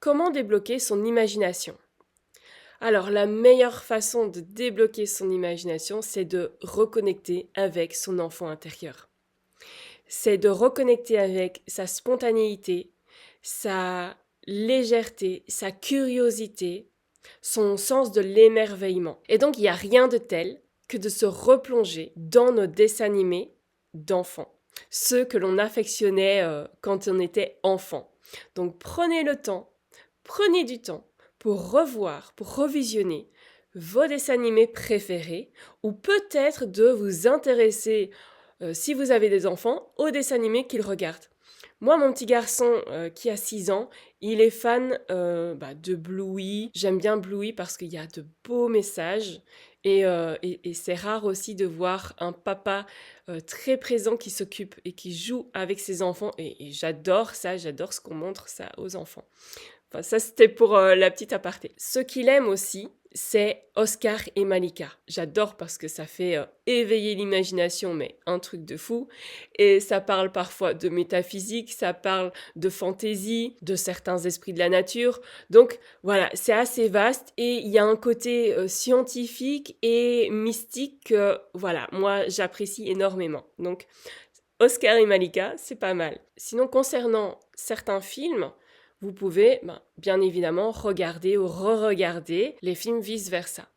Comment débloquer son imagination? Alors, la meilleure façon de débloquer son imagination, c'est de reconnecter avec son enfant intérieur. C'est de reconnecter avec sa spontanéité, sa légèreté, sa curiosité, son sens de l'émerveillement. Et donc, il n'y a rien de tel que de se replonger dans nos dessins animés d'enfants, ceux que l'on affectionnait quand on était enfant. Donc, prenez du temps pour revoir, pour revisionner vos dessins animés préférés, ou peut-être de vous intéresser, si vous avez des enfants, aux dessins animés qu'ils regardent. Moi, mon petit garçon qui a 6 ans, il est fan de Bluey. J'aime bien Bluey parce qu'il y a de beaux messages. Et c'est rare aussi de voir un papa très présent qui s'occupe et qui joue avec ses enfants. Et j'adore ça, j'adore ce qu'on montre ça aux enfants. Enfin, ça, c'était pour la petite aparté. Ce qu'il aime aussi, c'est Oscar et Malika. J'adore parce que ça fait éveiller l'imagination, mais un truc de fou. Et ça parle parfois de métaphysique, ça parle de fantaisie, de certains esprits de la nature. Donc voilà, c'est assez vaste et il y a un côté scientifique et mystique que, voilà, moi j'apprécie énormément. Donc Oscar et Malika, c'est pas mal. Sinon, concernant certains films, vous pouvez bien évidemment regarder ou re-regarder les films vice-versa.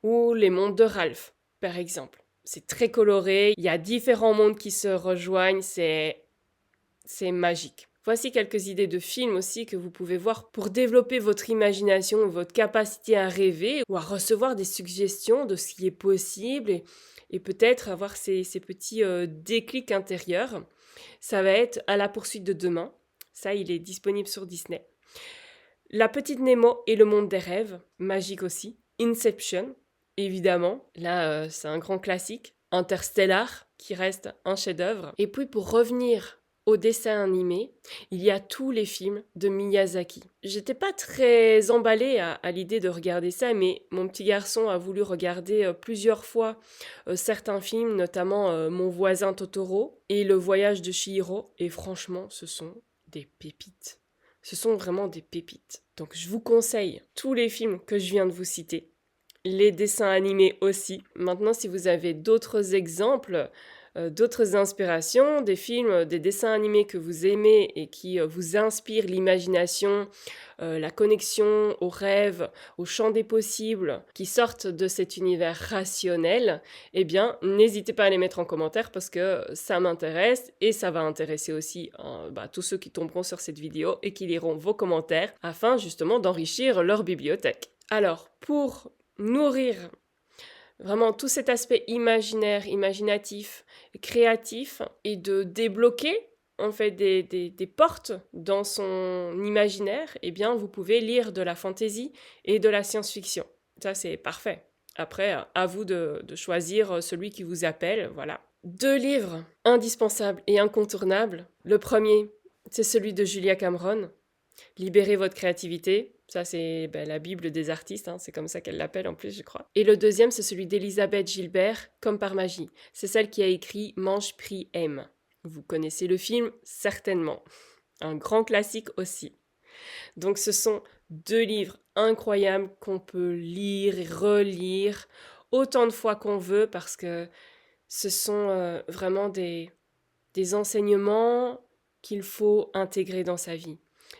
Ou les mondes de Ralph, par exemple. C'est très coloré, il y a différents mondes qui se rejoignent, c'est magique. Voici quelques idées de films aussi que vous pouvez voir pour développer votre imagination, votre capacité à rêver ou à recevoir des suggestions de ce qui est possible et peut-être avoir ces petits déclics intérieurs. Ça va être À la poursuite de demain. Ça, il est disponible sur Disney. La petite Nemo et le monde des rêves, magique aussi. Inception, évidemment. Là, c'est un grand classique. Interstellar, qui reste un chef-d'œuvre. Et puis, pour revenir au dessin animé, il y a tous les films de Miyazaki. J'étais pas très emballée à l'idée de regarder ça, mais mon petit garçon a voulu regarder plusieurs fois certains films, notamment Mon voisin Totoro et Le voyage de Chihiro. Et franchement, ce sont des pépites. Ce sont vraiment des pépites. Donc je vous conseille tous les films que je viens de vous citer, les dessins animés aussi. Maintenant, si vous avez d'autres exemples, d'autres inspirations, des films, des dessins animés que vous aimez et qui vous inspirent l'imagination, la connexion aux rêves, au champ des possibles, qui sortent de cet univers rationnel, eh bien, n'hésitez pas à les mettre en commentaire parce que ça m'intéresse et ça va intéresser aussi tous ceux qui tomberont sur cette vidéo et qui liront vos commentaires afin justement d'enrichir leur bibliothèque. Alors, pour nourrir vraiment tout cet aspect imaginaire, imaginatif, créatif et de débloquer en fait des portes dans son imaginaire, eh bien vous pouvez lire de la fantaisie et de la science-fiction. Ça c'est parfait. Après, à vous de choisir celui qui vous appelle, voilà. 2 livres indispensables et incontournables. Le premier, c'est celui de Julia Cameron, Libérez votre créativité. Ça, c'est la Bible des artistes, c'est comme ça qu'elle l'appelle en plus, je crois. Et le deuxième, c'est celui d'Elisabeth Gilbert, Comme par magie. C'est celle qui a écrit Mange, prie, aime. Vous connaissez le film, certainement. Un grand classique aussi. Donc ce sont 2 livres incroyables qu'on peut lire et relire autant de fois qu'on veut parce que ce sont vraiment des enseignements qu'il faut intégrer dans sa vie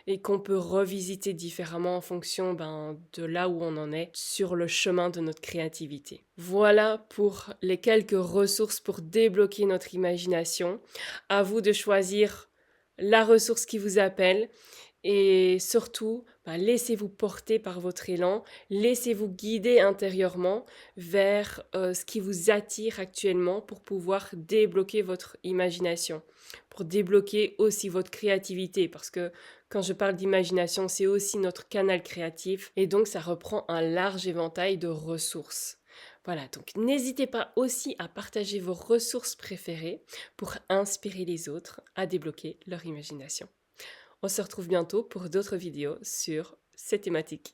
et qu'on peut revisiter différemment en fonction de là où on en est sur le chemin de notre créativité. Voilà pour les quelques ressources pour débloquer notre imagination. À vous de choisir la ressource qui vous appelle et surtout, laissez-vous porter par votre élan, laissez-vous guider intérieurement vers ce qui vous attire actuellement pour pouvoir débloquer votre imagination, pour débloquer aussi votre créativité, parce que quand je parle d'imagination, c'est aussi notre canal créatif et donc ça reprend un large éventail de ressources. Voilà, donc n'hésitez pas aussi à partager vos ressources préférées pour inspirer les autres à débloquer leur imagination. On se retrouve bientôt pour d'autres vidéos sur ces thématiques.